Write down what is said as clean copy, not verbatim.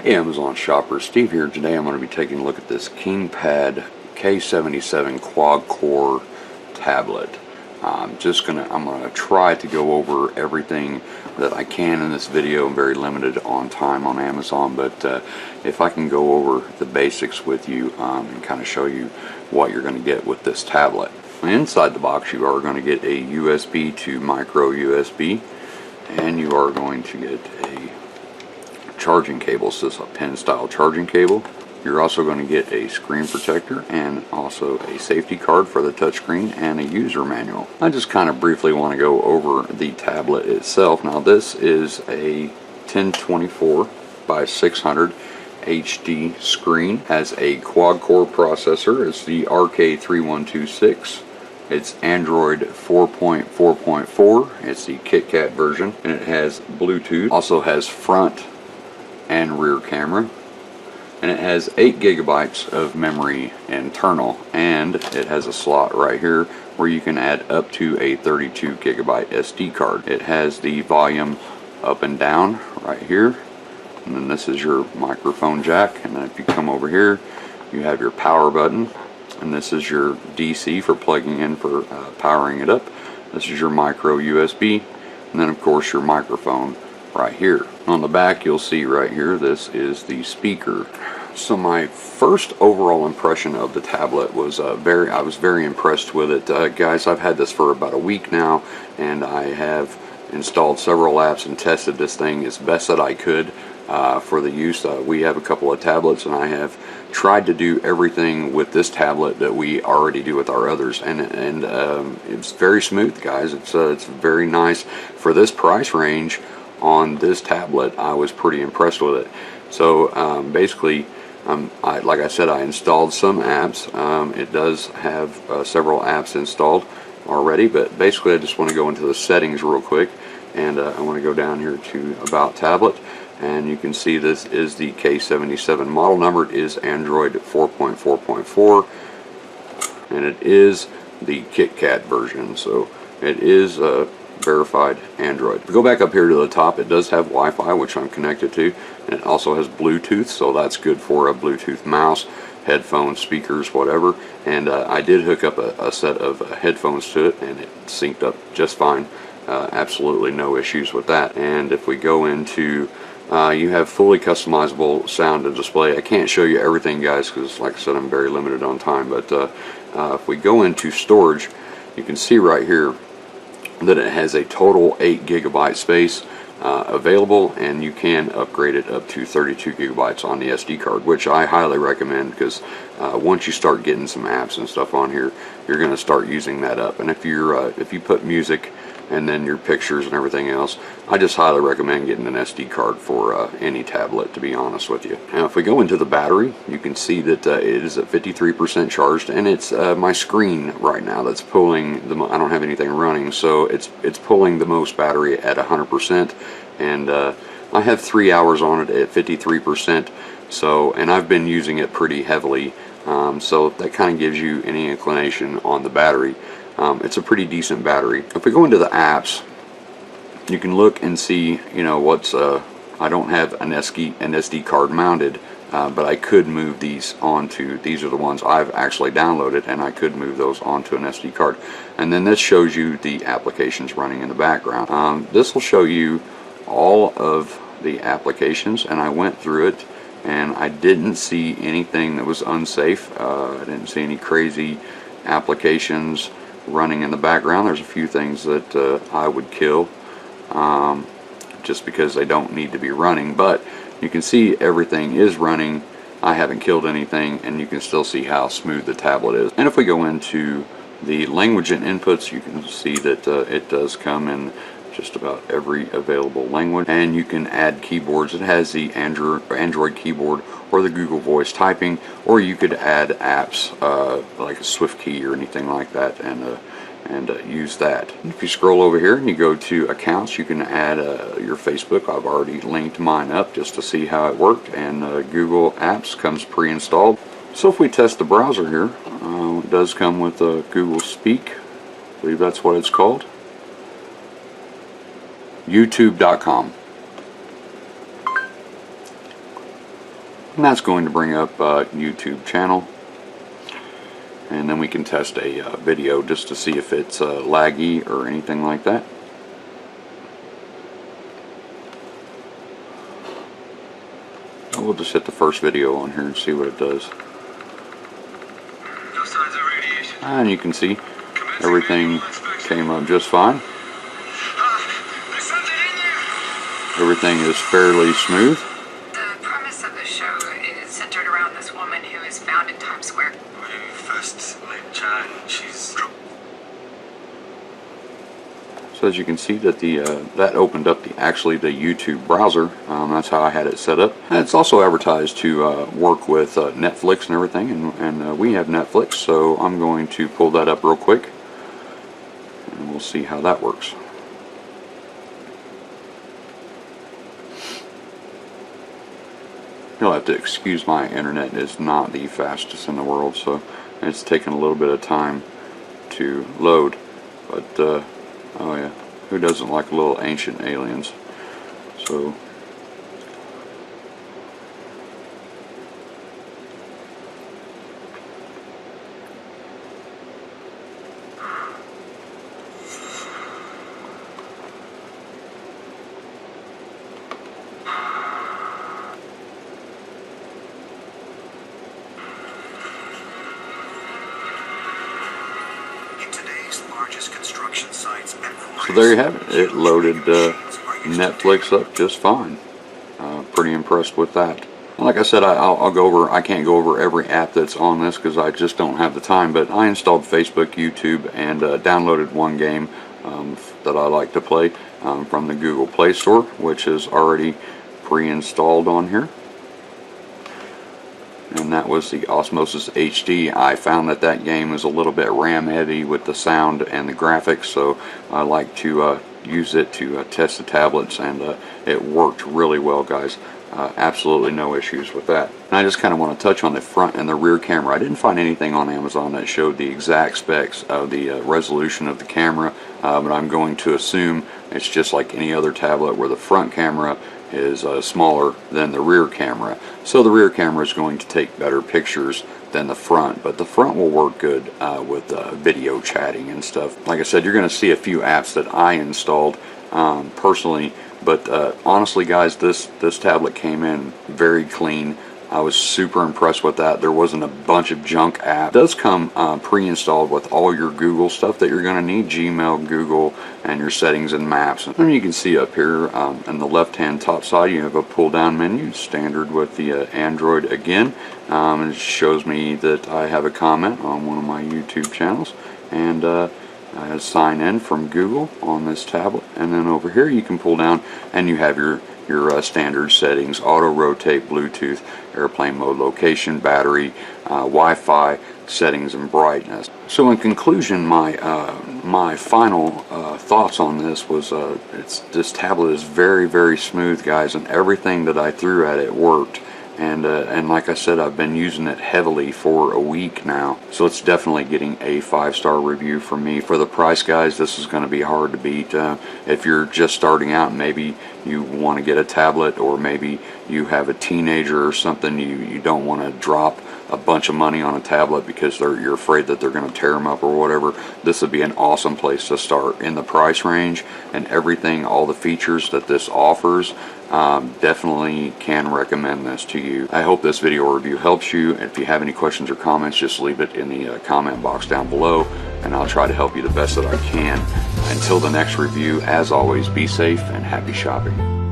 Hey Amazon shopper, Steve here. Today I'm going to be taking a look at this KingPad K77 quad core tablet. I'm going to try to go over everything that I can in this video. I'm very limited on time on Amazon, but if I can go over the basics with you and kind of show you what you're going to get with this tablet. Inside the box you are going to get a USB to micro USB, and you are going to get a charging cable. So it's a pen style charging cable. You're also going to get a screen protector and also a safety card for the touchscreen and a user manual. I just kind of briefly want to go over the tablet itself. Now this is a 1024 by 600 HD screen, has a quad core processor. It's the RK3126. It's Android 4.4.4. It's the KitKat version, and it has Bluetooth. Also has front and rear camera, and it has 8 gigabytes of memory internal, and it has a slot right here where you can add up to a 32 gigabyte SD card. It has the volume up and down right here, and then this is your microphone jack, and then if you come over here you have your power button, and this is your DC for plugging in for powering it up. This is your micro USB, and then of course your microphone right here. On the back you'll see right here, this is the speaker. So my first overall impression of the tablet was I was very impressed with it. Guys, I've had this for about a week now, and I have installed several apps and tested this thing as best that I could for the use. We have a couple of tablets, and I have tried to do everything with this tablet that we already do with our others, and it's very smooth, guys. It's very nice for this price range. On this tablet, I was pretty impressed with it. So basically, like I said, I installed some apps. It does have several apps installed already, but basically I just want to go into the settings real quick, and I want to go down here to About Tablet, and you can see this is the K77 model number. It is Android 4.4.4, and it is the KitKat version, so it is verified Android. If we go back up here to the top, it does have Wi-Fi, which I'm connected to, and it also has Bluetooth, so that's good for a Bluetooth mouse, headphones, speakers, whatever. And I did hook up a set of headphones to it, and it synced up just fine. Absolutely no issues with that. And if we go into you have fully customizable sound and display. I can't show you everything, guys, because like I said, I'm very limited on time, but if we go into storage, you can see right here that it has a total 8 gigabyte space available, and you can upgrade it up to 32 gigabytes on the SD card, which I highly recommend, because once you start getting some apps and stuff on here, you're going to start using that up. And if you put music and then your pictures and everything else, I just highly recommend getting an SD card for any tablet, to be honest with you. Now if we go into the battery, you can see that it is at 53% charged, and it's my screen right now that's pulling I don't have anything running, so it's pulling the most battery at 100%, and I have 3 hours on it at 53%, so, and I've been using it pretty heavily, so that kind of gives you any inclination on the battery. It's a pretty decent battery. If we go into the apps, you can look and see, you know, what's I don't have an SD card mounted, but I could move these onto, these are the ones I've actually downloaded, and I could move those onto an SD card. And then this shows you the applications running in the background. This will show you all of the applications, and I went through it, and I didn't see anything that was unsafe. I didn't see any crazy applications running in the background. There's a few things that I would kill just because they don't need to be running, but you can see everything is running. I haven't killed anything, and you can still see how smooth the tablet is. And if we go into the language and inputs, you can see that it does come in just about every available language, and you can add keyboards. It has the Android keyboard or the Google Voice typing, or you could add apps like a Swift key or anything like that, and use that. If you scroll over here and you go to accounts, you can add your Facebook. I've already linked mine up just to see how it worked, and Google Apps comes pre-installed. So if we test the browser here, it does come with Google Speak. I believe that's what it's called. YouTube.com. and that's going to bring up YouTube channel, and then we can test a video just to see if it's laggy or anything like that. We'll just hit the first video on here and see what it does. No signs of radiation. And you can see everything came up just fine. There's something in there. Everything is fairly smooth. The premise of the show is centered around this woman who is found in Times Square. When we first met Chan, she's So as you can see that that opened up actually the YouTube browser. That's how I had it set up. And it's also advertised to work with Netflix and everything, and we have Netflix, so I'm going to pull that up real quick, and we'll see how that works. You'll have to excuse my internet is not the fastest in the world, so it's taking a little bit of time to load, but oh yeah, who doesn't like little ancient aliens? So So there you have it. It loaded Netflix up just fine. Pretty impressed with that. And like I said, I'll go over. I can't go over every app that's on this because I just don't have the time. But I installed Facebook, YouTube, and downloaded one game that I like to play from the Google Play Store, which is already pre-installed on here. And that was the Osmosis HD. I found that game is a little bit RAM heavy with the sound and the graphics, so I like to use it to test the tablets, and it worked really well, guys. Absolutely no issues with that. And I just kind of want to touch on the front and the rear camera. I didn't find anything on Amazon that showed the exact specs of the resolution of the camera, but I'm going to assume it's just like any other tablet where the front camera is smaller than the rear camera. So the rear camera is going to take better pictures than the front, but the front will work good with video chatting and stuff. Like I said, you're going to see a few apps that I installed personally, but honestly, guys, this tablet came in very clean. I was super impressed with that. There wasn't a bunch of junk apps. It does come pre-installed with all your Google stuff that you're going to need, Gmail, Google, and your settings and maps. And then you can see up here on the left-hand top side, you have a pull-down menu, standard with the Android again. It shows me that I have a comment on one of my YouTube channels, and I sign in from Google on this tablet. And then over here you can pull down and you have your standard settings: auto rotate, Bluetooth, airplane mode, location, battery, Wi-Fi, settings, and brightness. So in conclusion, my final thoughts on this was this tablet is very, very smooth, guys, and everything that I threw at it worked. And like I said, I've been using it heavily for a week now, so it's definitely getting a 5-star review from me. For the price, guys, this is going to be hard to beat. If you're just starting out and maybe you want to get a tablet, or maybe you have a teenager or something, you don't want to drop a bunch of money on a tablet because you're afraid that they're going to tear them up or whatever, this would be an awesome place to start. In the price range and everything, all the features that this offers, definitely can recommend this to you. I hope this video review helps you. If you have any questions or comments, just leave it in the comment box down below, and I'll try to help you the best that I can. Until the next review, as always, be safe and happy shopping.